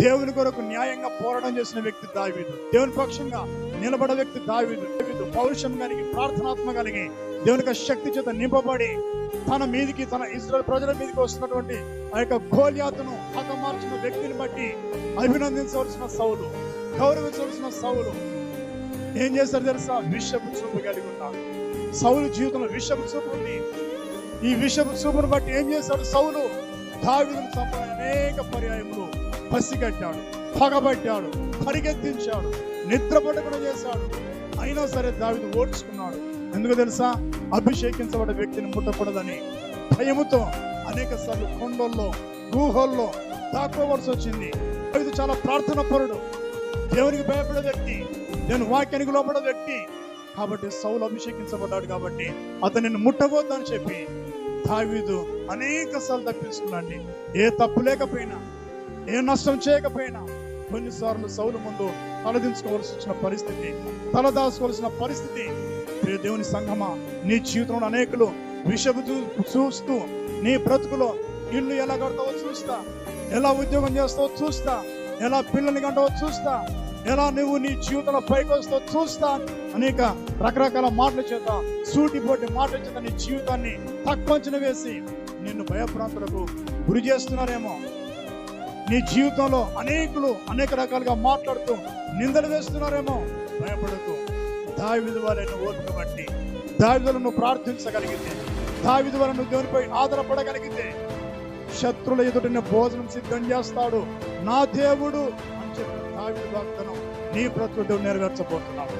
దేవుని కొరకు న్యాయంగా పోరాటం చేసిన వ్యక్తి దావీదు. దేవుని పక్షంగా నిలబడ వ్యక్తి దావీదు. పౌరుషం కలిగి, ప్రార్థనాత్మ కలిగి, దేవునికి శక్తి చేత నింపబడి తన మీదికి, తన ఇశ్రాయేలు ప్రజల మీదకి వస్తున్నటువంటి ఆ యొక్క గోలియాతును హతమార్చిన వ్యక్తిని బట్టి అభినందించవలసిన సౌలు, గౌరవించవలసిన సౌలు ఏం చేశారు తెలుసా? విషపు చూపు కలిగి ఉన్నాడు. సౌలు జీవితంలో విషపు చూపు ఉంది. ఈ విషపు చూపును బట్టి ఏం చేశాడు? సౌలు దావీదును చంపని అనేక పర్యాయములు పసిగట్టాడు, పగబట్టాడు, పరిగెత్తించాడు, నిద్రపడకుండా చేశాడు. అయినా సరే దావీదు ఓడ్చుకున్నాడు. ఎందుకు తెలుసా? అభిషేకించబడ్డ వ్యక్తిని ముట్టకూడదని భయముతో అనేక సార్లు కొండల్లో, గుహల్లో దాక్కోవలసి వచ్చింది. దావీదు చాలా ప్రార్థన పరుడు, దేవునికి భయపడే వ్యక్తి, దేవుని వాక్యానికి లోపడే వ్యక్తి. కాబట్టి సౌలు అభిషేకించబడ్డాడు కాబట్టి అతనిని ముట్టబోద్దని చెప్పి దావీదు అనేక సార్లు తప్పించుకున్నాడు. ఏ తప్పు లేకపోయినా, ఏ నష్టం చేయకపోయినా కొన్నిసార్లు సౌలు ముందు తలదించుకోవాల్సి వచ్చిన పరిస్థితి, తలదాచుకోవాల్సిన పరిస్థితి. దేవుని సంఘమా, నీ జీవితంలో అనేకులు విషపు చూస్తూ నీ బ్రతుకులో ఇల్లు ఎలా కడతావో చూస్తా, ఎలా ఉద్యోగం చేస్తావో చూస్తా, ఎలా పిల్లల్ని కంటావో చూస్తా, ఎలా నువ్వు నీ జీవితంలో పైకి వస్తావో చూస్తా, అనేక రకరకాల మాటల చేత, సూటిపోటి మాటల చేత నీ జీవితాన్ని తక్కువంచన వేసి నిన్ను భయప్రాంతులకు గురి చేస్తున్నారేమో. నీ జీవితంలో అనేకులు అనేక రకాలుగా మాట్లాడుతూ నిందలు వేస్తున్నారేమో. భయపడుతూ దావీదు వలె నువ్వు ఓపిక బట్టి, దావీదు వలె నువ్వు ప్రార్థించగలిగితే, దావీదు వలె నువ్వు దేవునిపై ఆధారపడగలిగితే శత్రుల ఎదుట భోజనం సిద్ధం చేస్తాడు నా దేవుడు అని చెప్పిన దావీదు వాగ్దానం నీ బ్రతుకు నెరవేర్చబోతున్నాడు.